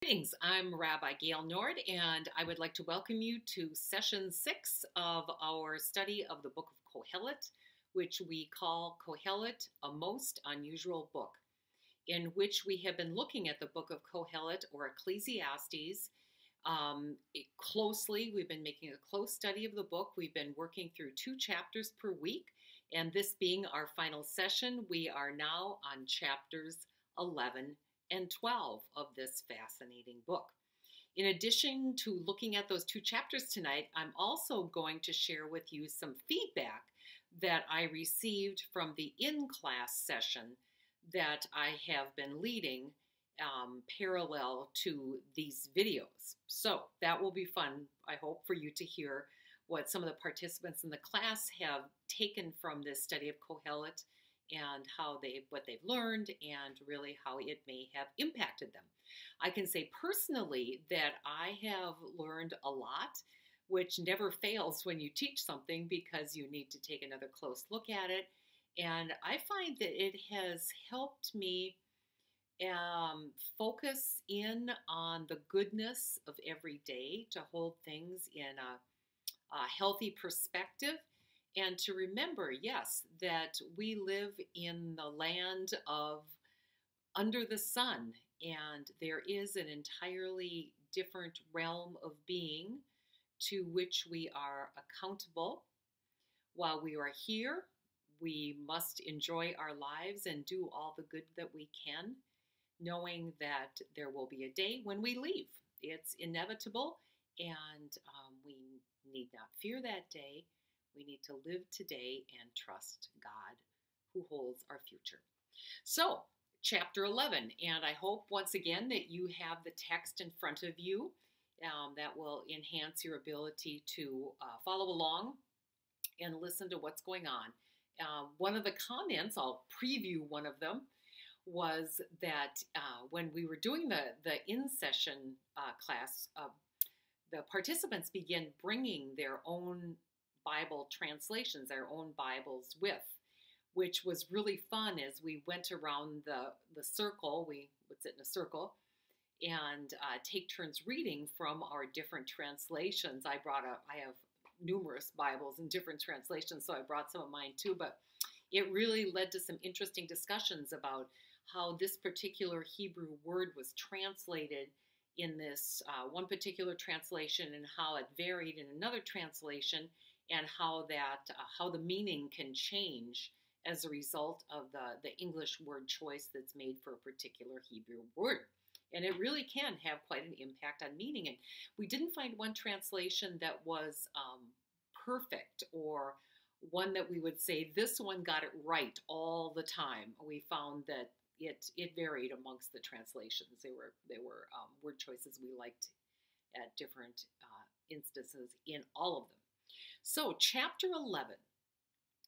Greetings, I'm Rabbi Gail Nord, and I would like to welcome you to session 6 of our study of the book of Qoheleth, which we call Qoheleth, a most unusual book, in which we have been looking at the book of Qoheleth or Ecclesiastes closely. We've been making a close study of the book. We've been working through 2 chapters per week, and this being our final session, we are now on chapters 11 and 12 of this fascinating book. In addition to looking at those 2 chapters tonight, I'm also going to share with you some feedback that I received from the in-class session that I have been leading parallel to these videos. So that will be fun, I hope, for you to hear what some of the participants in the class have taken from this study of Qoheleth and what they've learned and really how it may have impacted them. I can say personally that I have learned a lot, which never fails when you teach something because you need to take another close look at it. And I find that it has helped me focus in on the goodness of every day, to hold things in a healthy perspective, and to remember, yes, that we live in the land of under the sun, and there is an entirely different realm of being to which we are accountable. While we are here, we must enjoy our lives and do all the good that we can, knowing that there will be a day when we leave. It's inevitable, and we need not fear that day. We need to live today and trust God, who holds our future. So, chapter 11, and I hope once again that you have the text in front of you. That will enhance your ability to follow along and listen to what's going on. One of the comments, I'll preview one of them, was that when we were doing the in-session class, the participants began bringing their own Bible translations, their own Bibles which was really fun as we went around the circle. We would sit in a circle and take turns reading from our different translations. I have numerous Bibles in different translations, so I brought some of mine too, but it really led to some interesting discussions about how this particular Hebrew word was translated in this one particular translation and how it varied in another translation, and how the meaning can change as a result of the English word choice that's made for a particular Hebrew word. And it really can have quite an impact on meaning. And we didn't find one translation that was perfect, or one that we would say, this one got it right all the time. We found that it varied amongst the translations. There were word choices we liked at different instances in all of them. So, chapter 11,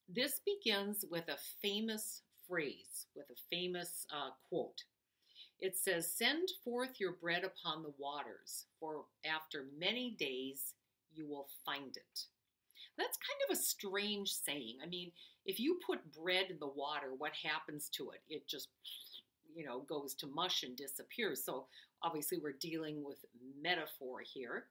this begins with a famous phrase, with a famous quote. It says, "Send forth your bread upon the waters, for after many days you will find it." That's kind of a strange saying. I mean, if you put bread in the water, what happens to it? It just, goes to mush and disappears. So obviously we're dealing with metaphor here.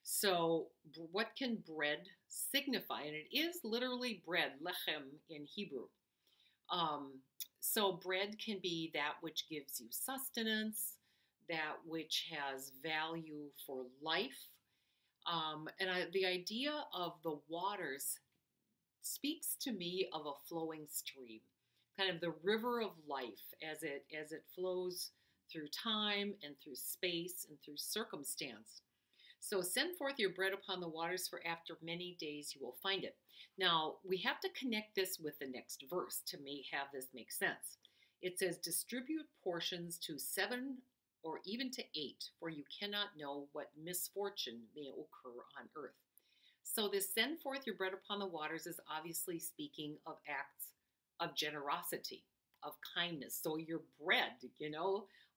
So what can bread signify? And it is literally bread, lechem in Hebrew. So bread can be that which gives you sustenance, that which has value for life. The idea of the waters speaks to me of a flowing stream, kind of the river of life as it flows through time and through space and through circumstance. So send forth your bread upon the waters, for after many days you will find it. Now, we have to connect this with the next verse to have this make sense. It says, distribute portions to 7 or even to 8, for you cannot know what misfortune may occur on earth. So this send forth your bread upon the waters is obviously speaking of acts of generosity, of kindness. So your bread,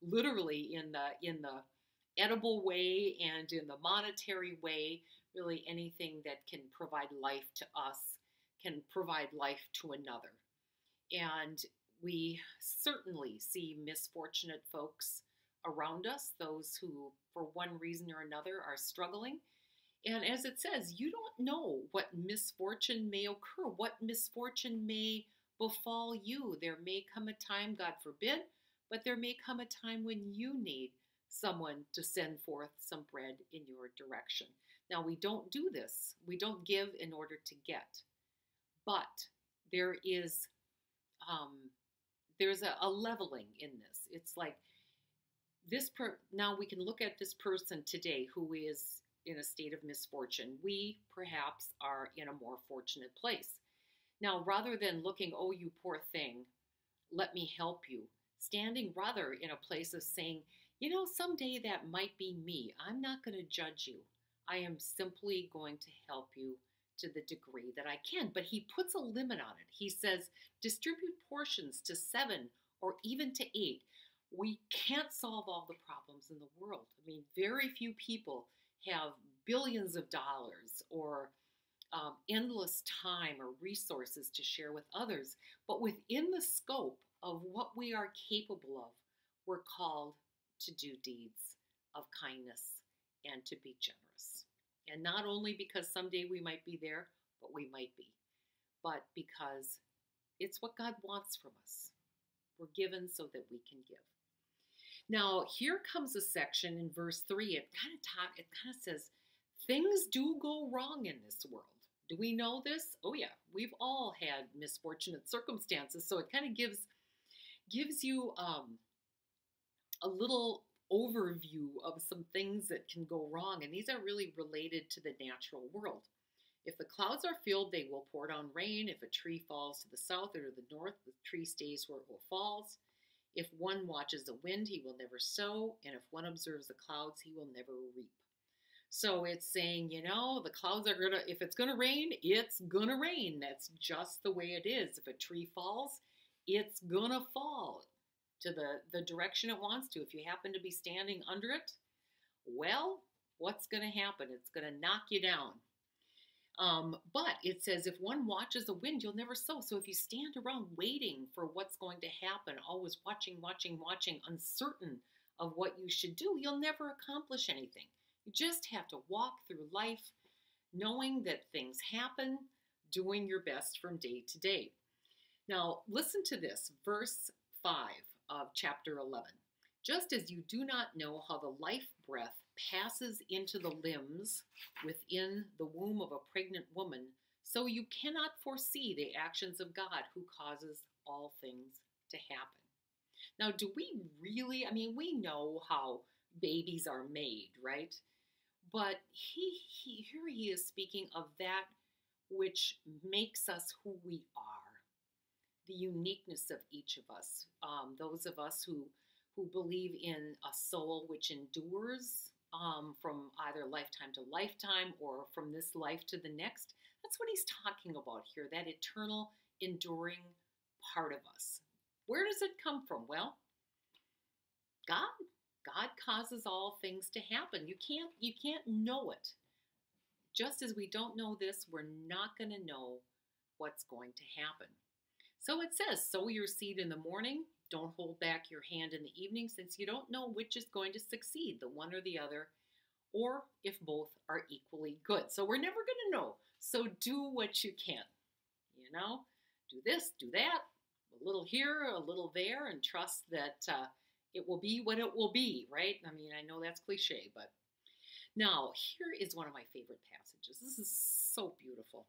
literally in the edible way and in the monetary way, really anything that can provide life to us can provide life to another. And we certainly see misfortunate folks around us, those who, for one reason or another, are struggling. And as it says, you don't know what misfortune may occur, what misfortune may befall you. There may come a time, God forbid, but there may come a time when you need someone to send forth some bread in your direction. Now, we don't do this, we don't give in order to get, but there is um, there's a leveling in this. It's like now we can look at this person today who is in a state of misfortune. We perhaps are in a more fortunate place. Now, rather than looking, oh, you poor thing, let me help you, standing rather in a place of saying, someday that might be me. I'm not going to judge you. I am simply going to help you to the degree that I can. But he puts a limit on it. He says, distribute portions to 7 or even to 8. We can't solve all the problems in the world. I mean, very few people have billions of dollars or endless time or resources to share with others. But within the scope of what we are capable of, we're called to do deeds of kindness and to be generous. And not only because someday we might be there, but we might be, but because it's what God wants from us. We're given so that we can give. Now, here comes a section in verse 3. It kind of says, things do go wrong in this world. Do we know this? Oh yeah, we've all had misfortunate circumstances. So it kind of gives you a little overview of some things that can go wrong. And these are really related to the natural world. If the clouds are filled, they will pour down rain. If a tree falls to the south or to the north, the tree stays where it falls. If one watches the wind, he will never sow. And if one observes the clouds, he will never reap. So it's saying, the clouds are if it's going to rain, it's going to rain. That's just the way it is. If a tree falls, it's going to fall to the direction it wants to. If you happen to be standing under it, well, what's going to happen? It's going to knock you down. But it says, if one watches the wind, you'll never sow. So if you stand around waiting for what's going to happen, always watching, uncertain of what you should do, you'll never accomplish anything. You just have to walk through life knowing that things happen, doing your best from day to day. Now, listen to this, verse 5 of chapter 11. Just as you do not know how the life breath passes into the limbs within the womb of a pregnant woman, so you cannot foresee the actions of God who causes all things to happen. Now, do we really, we know how babies are made, right? But here he is speaking of that which makes us who we are, the uniqueness of each of us. Those of us who believe in a soul which endures from either lifetime to lifetime or from this life to the next. That's what he's talking about here, that eternal, enduring part of us. Where does it come from? Well, God causes all things to happen. You can't know it. Just as we don't know this, we're not going to know what's going to happen. So it says, sow your seed in the morning. Don't hold back your hand in the evening, since you don't know which is going to succeed, the one or the other, or if both are equally good. So we're never going to know. So do what you can. Do this, do that, a little here, a little there, and trust that it will be what it will be, right? I know that's cliche, but now here is one of my favorite passages. This is so beautiful.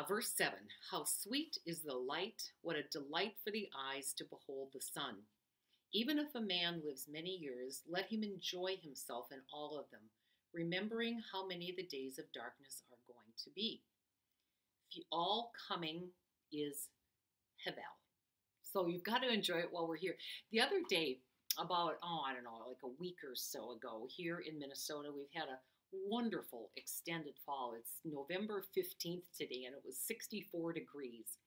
Verse 7, how sweet is the light, what a delight for the eyes to behold the sun. Even if a man lives many years, let him enjoy himself in all of them, remembering how many the days of darkness are going to be. All coming is Hevel. So you've got to enjoy it while we're here. The other day, about, like a week or so ago, here in Minnesota, we've had a wonderful extended fall. It's November 15th today, and it was 64 degrees.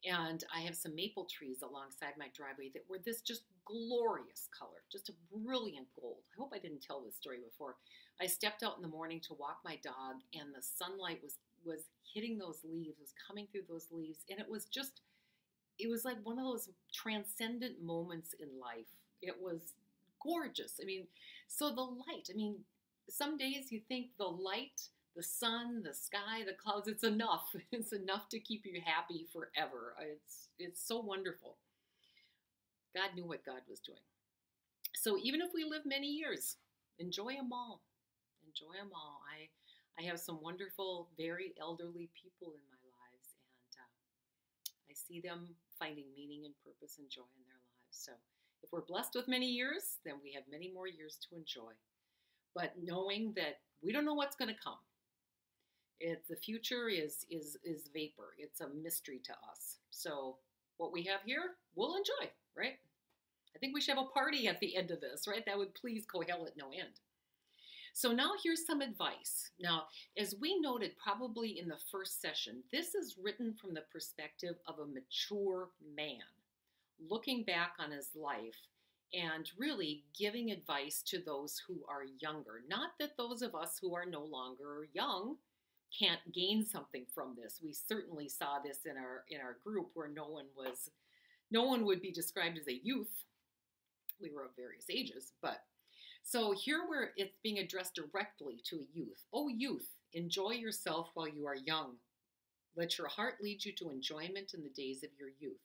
And I have some maple trees alongside my driveway that were this just glorious color, just a brilliant gold. I hope I didn't tell this story before. I stepped out in the morning to walk my dog, and the sunlight was hitting those leaves, was coming through those leaves, and it was like one of those transcendent moments in life It was gorgeous. I mean, so the light, I mean, some days you think the light, the sun, the sky, the clouds, it's enough. It's enough to keep you happy forever. It's so wonderful. God knew what God was doing. So even if we live many years, enjoy them all. Enjoy them all. I have some wonderful, very elderly people in my lives, and I see them finding meaning and purpose and joy in their lives. So if we're blessed with many years, then we have many more years to enjoy. But knowing that we don't know what's going to come. The future is vapor. It's a mystery to us. So what we have here, we'll enjoy, right? I think we should have a party at the end of this, right? That would please Qoheleth no end. So now here's some advice. Now, as we noted probably in the first session, this is written from the perspective of a mature man, looking back on his life and really giving advice to those who are younger. Not that those of us who are no longer young can't gain something from this. We certainly saw this in our group where no one would be described as a youth. We were of various ages, but so here where it's being addressed directly to a youth. Oh, youth, enjoy yourself while you are young. Let your heart lead you to enjoyment in the days of your youth.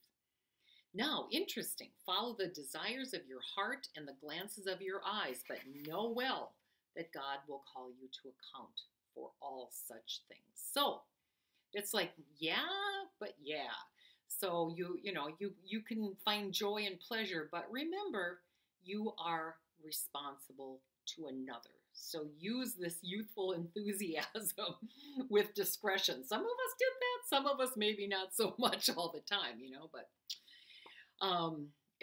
Now, interesting, follow the desires of your heart and the glances of your eyes, but know well that God will call you to account for all such things. So it's like, yeah, but yeah. So you can find joy and pleasure, but remember, you are responsible to another. So use this youthful enthusiasm with discretion. Some of us did that, some of us maybe not so much all the time, but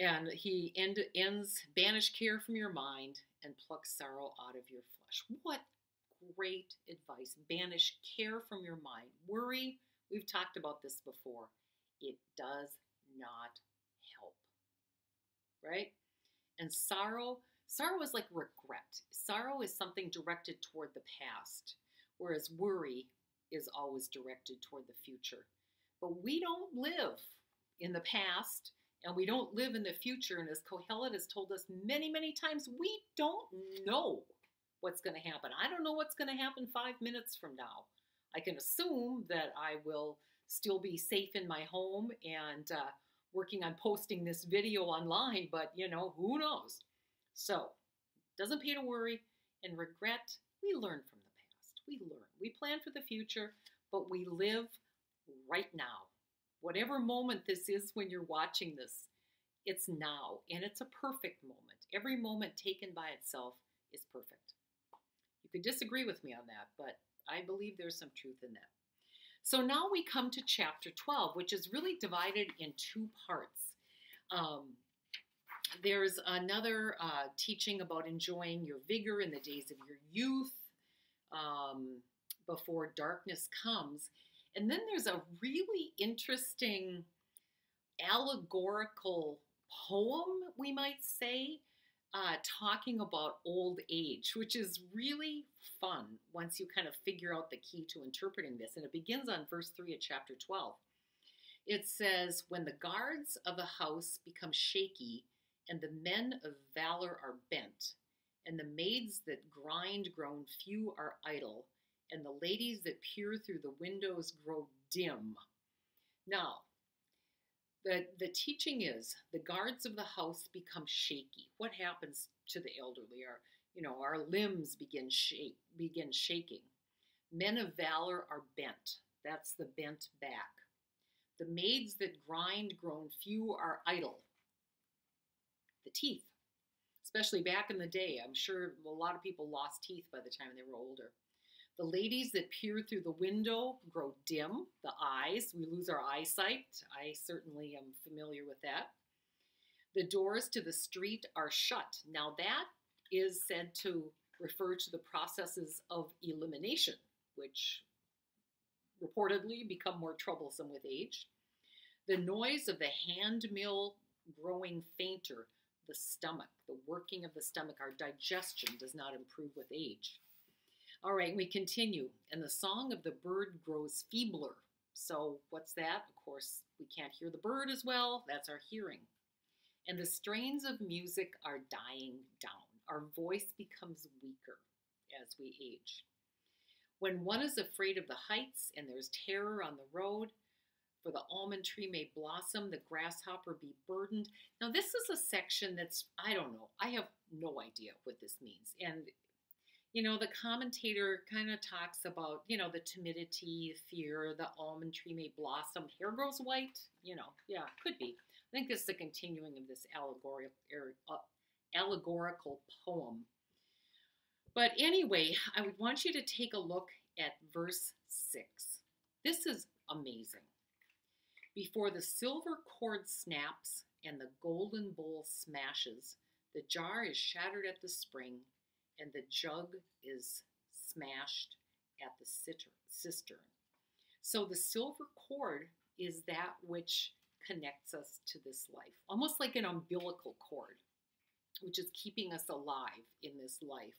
and he ends, banish care from your mind and pluck sorrow out of your flesh. What great advice. Banish care from your mind. Worry, we've talked about this before. It does not help, right? And sorrow is like regret. Sorrow is something directed toward the past, whereas worry is always directed toward the future. But we don't live in the past, and we don't live in the future. And as Qoheleth has told us many, many times, we don't know what's going to happen. I don't know what's going to happen 5 minutes from now. I can assume that I will still be safe in my home and working on posting this video online, but who knows? So, doesn't pay to worry, and regret, we learn from the past. We learn. We plan for the future, but we live right now. Whatever moment this is when you're watching this, it's now, and it's a perfect moment. Every moment taken by itself is perfect. You could disagree with me on that, but I believe there's some truth in that. So now we come to chapter 12, which is really divided in two parts. There's another teaching about enjoying your vigor in the days of your youth before darkness comes. And then there's a really interesting allegorical poem, we might say, talking about old age, which is really fun once you kind of figure out the key to interpreting this. And it begins on verse 3 of chapter 12. It says, when the guards of a house become shaky, and the men of valor are bent, and the maids that grind grown few are idle, and the ladies that peer through the windows grow dim. Now, the teaching is the guards of the house become shaky. What happens to the elderly? Our limbs begin shaking. Men of valor are bent. That's the bent back. The maids that grind grown few are idle. The teeth, especially back in the day. I'm sure a lot of people lost teeth by the time they were older. The ladies that peer through the window grow dim. The eyes, we lose our eyesight. I certainly am familiar with that. The doors to the street are shut. Now that is said to refer to the processes of elimination, which reportedly become more troublesome with age. The noise of the hand mill growing fainter. The stomach, the working of the stomach, our digestion does not improve with age. All right, we continue. And the song of the bird grows feebler. So what's that? Of course, we can't hear the bird as well. That's our hearing. and the strains of music are dying down. Our voice becomes weaker as we age. When one is afraid of the heights and there's terror on the road, for the almond tree may blossom, the grasshopper be burdened. Now, this is a section that's, I don't know, I have no idea what this means. And, the commentator kind of talks about, the timidity, fear, the almond tree may blossom, hair grows white, yeah, could be. I think this is a continuing of this allegorical poem. But anyway, I would want you to take a look at verse 6. This is amazing. Before the silver cord snaps and the golden bowl smashes, the jar is shattered at the spring and the jug is smashed at the cistern. So the silver cord is that which connects us to this life, almost like an umbilical cord, which is keeping us alive in this life.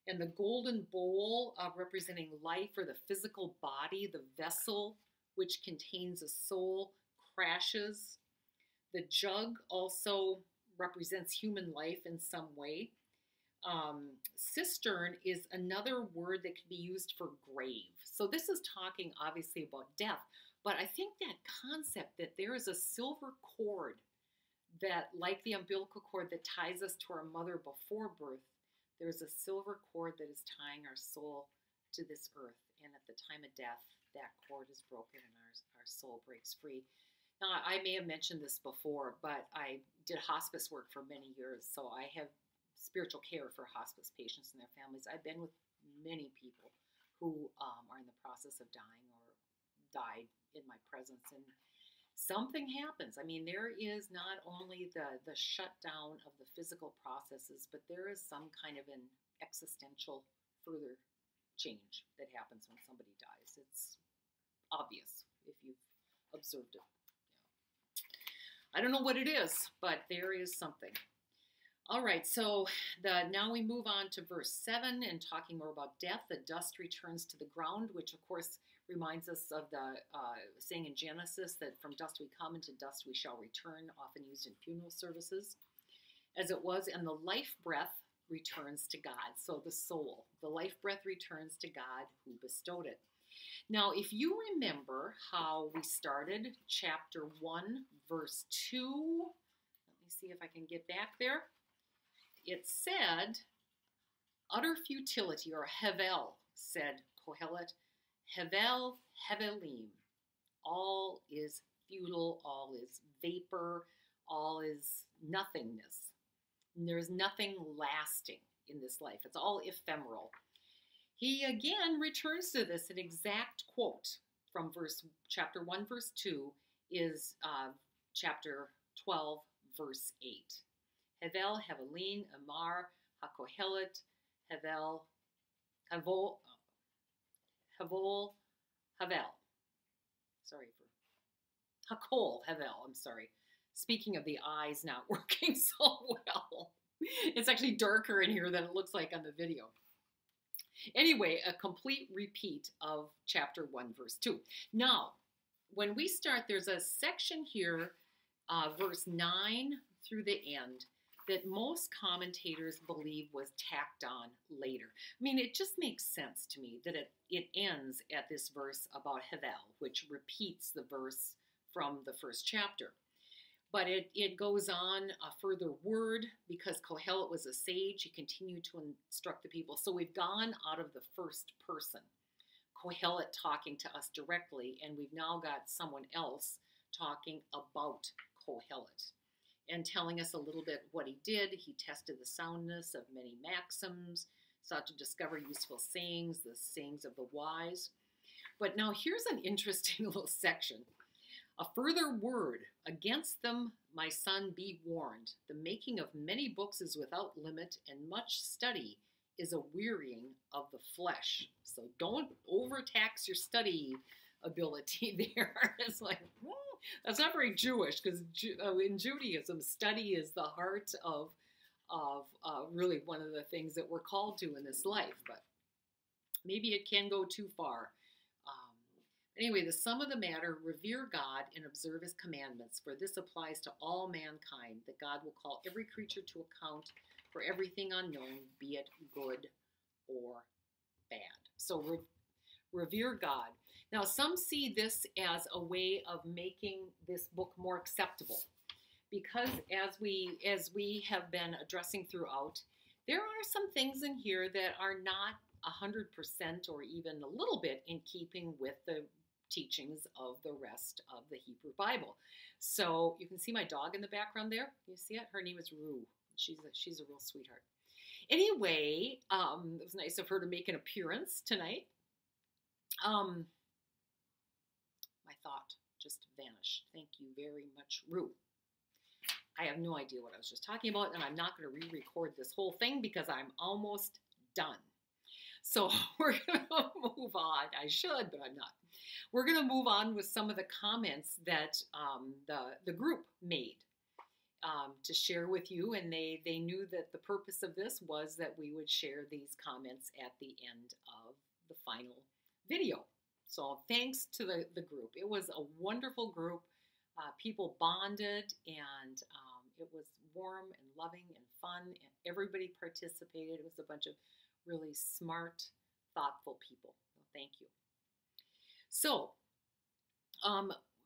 And the golden bowl representing life, or the physical body, the vessel which contains a soul, crashes. The jug also represents human life in some way. Cistern is another word that could be used for grave. So this is talking obviously about death, but I think that concept that there is a silver cord that, like the umbilical cord that ties us to our mother before birth, there's a silver cord that is tying our soul to this earth. And at the time of death, that cord is broken and our soul breaks free. Now, I may have mentioned this before, but I did hospice work for many years, so I have spiritual care for hospice patients and their families. I've been with many people who are in the process of dying or died in my presence, and something happens. I mean, there is not only the shutdown of the physical processes, but there is some kind of an existential further change that happens when somebody dies. It's obvious if you've observed it. I don't know what it is, but there is something. All right, so now we move on to verse 7 and talking more about death. The dust returns to the ground, which of course reminds us of the saying in Genesis that from dust we come and to dust we shall return, often used in funeral services, as it was. And the life breath returns to God. So the soul, the life breath returns to God who bestowed it. Now, if you remember how we started chapter 1, verse 2, let me see if I can get back there. It said, utter futility, or Hevel, said Qoheleth. Hevel, Hevelim. All is futile, all is vapor, all is nothingness. And there's nothing lasting in this life. It's all ephemeral. He again returns to this. An exact quote from chapter 1, verse 2 is chapter 12, verse 8. Hevel, Hevelin, Amar, HaKoheleth, Havel. Sorry for Hakol, Havel, I'm sorry. Speaking of the eyes not working so well. It's actually darker in here than it looks like on the video. Anyway, a complete repeat of chapter 1, verse 2. Now, when we start, there's a section here, verse 9 through the end, that most commentators believe was tacked on later. I mean, it just makes sense to me that it ends at this verse about Hevel, which repeats the verse from the first chapter. But it goes on a further word because Qoheleth was a sage. He continued to instruct the people. So we've gone out of the first person, Qoheleth talking to us directly, and we've now got someone else talking about Qoheleth and telling us a little bit what he did. He tested the soundness of many maxims, sought to discover useful sayings, the sayings of the wise. But now here's an interesting little section. A further word, against them, my son, be warned. The making of many books is without limit, and much study is a wearying of the flesh. So don't overtax your study ability there. It's like, that's not very Jewish, because in Judaism, study is the heart of really one of the things that we're called to in this life. But maybe it can go too far. Anyway, the sum of the matter, revere God and observe his commandments, for this applies to all mankind, that God will call every creature to account for everything unknown, be it good or bad. So revere God. Now, some see this as a way of making this book more acceptable, because as we have been addressing throughout, there are some things in here that are not 100% or even a little bit in keeping with the teachings of the rest of the Hebrew Bible. So you can see my dog in the background there. You see it? Her name is Rue. She's a real sweetheart. Anyway, it was nice of her to make an appearance tonight. My thought just vanished. Thank you very much, Rue. I have no idea what I was just talking about, and I'm not going to re-record this whole thing because I'm almost done. So we're going to move on. I should, but I'm not. We're going to move on with some of the comments that the group made to share with you, and they knew that the purpose of this was that we would share these comments at the end of the final video. So thanks to the group. It was a wonderful group. People bonded, and it was warm and loving and fun, and everybody participated. It was a bunch of really smart, thoughtful people. Thank you. So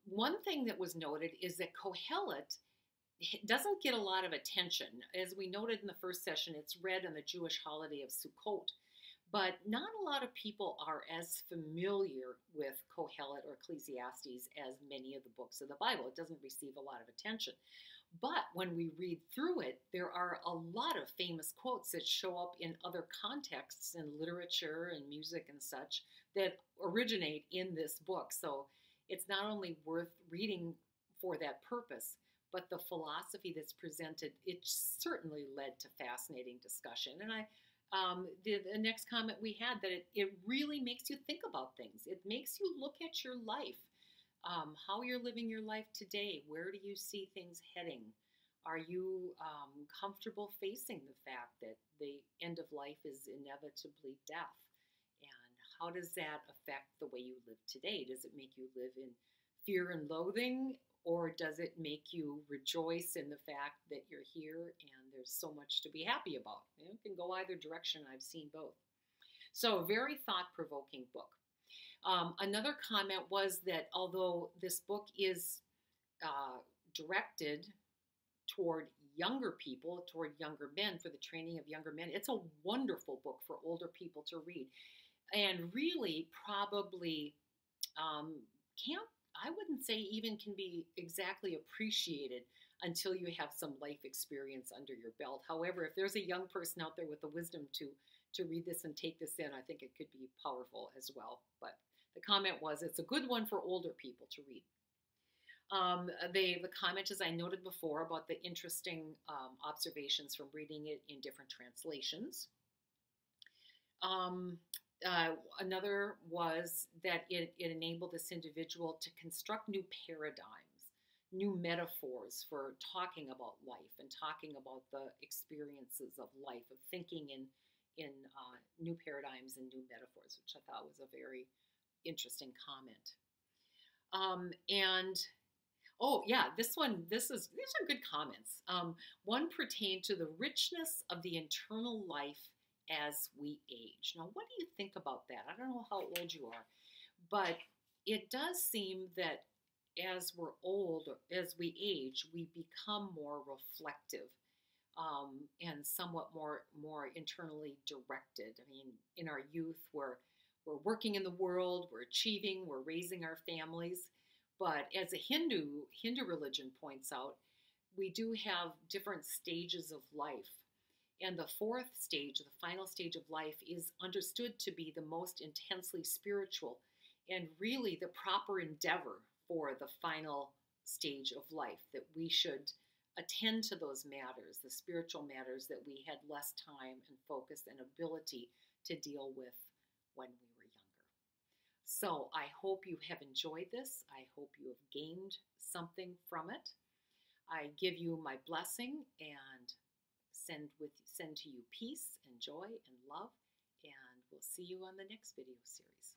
one thing that was noted is that Qoheleth doesn't get a lot of attention. As we noted in the first session, it's read on the Jewish holiday of Sukkot. But not a lot of people are as familiar with Qoheleth or Ecclesiastes as many of the books of the Bible. It doesn't receive a lot of attention. But when we read through it, there are a lot of famous quotes that show up in other contexts in literature and music and such that originate in this book. So it's not only worth reading for that purpose, but the philosophy that's presented, it certainly led to fascinating discussion. And the next comment we had, that it really makes you think about things. It makes you look at your life, how you're living your life today. Where do you see things heading? Are you comfortable facing the fact that the end of life is inevitably death? And how does that affect the way you live today? Does it make you live in fear and loathing, or does it make you rejoice in the fact that you're here and there's so much to be happy about? It can go either direction. I've seen both. So a very thought-provoking book. Another comment was that although this book is directed toward younger people, toward younger men, for the training of younger men, it's a wonderful book for older people to read. And really probably I wouldn't say even can be exactly appreciated until you have some life experience under your belt. However, if there's a young person out there with the wisdom to read this and take this in, I think it could be powerful as well. But the comment was, it's a good one for older people to read. The comment, as I noted before, about the interesting observations from reading it in different translations. Another was that it enabled this individual to construct new paradigms, new metaphors for talking about life and talking about the experiences of life, of thinking in new paradigms and new metaphors, which I thought was a very interesting comment. Oh yeah, these are good comments. One pertained to the richness of the internal life as we age. Now, what do you think about that? I don't know how old you are, but it does seem that as we're old, as we age, we become more reflective and somewhat more internally directed. I mean, in our youth, we're working in the world, we're achieving, we're raising our families. But as a Hindu religion points out, we do have different stages of life. And the fourth stage, the final stage of life, is understood to be the most intensely spiritual and really the proper endeavor for the final stage of life, that we should attend to those matters, the spiritual matters that we had less time and focus and ability to deal with when we were younger. So I hope you have enjoyed this. I hope you have gained something from it. I give you my blessing and send to you peace and joy and love, and we'll see you on the next video series.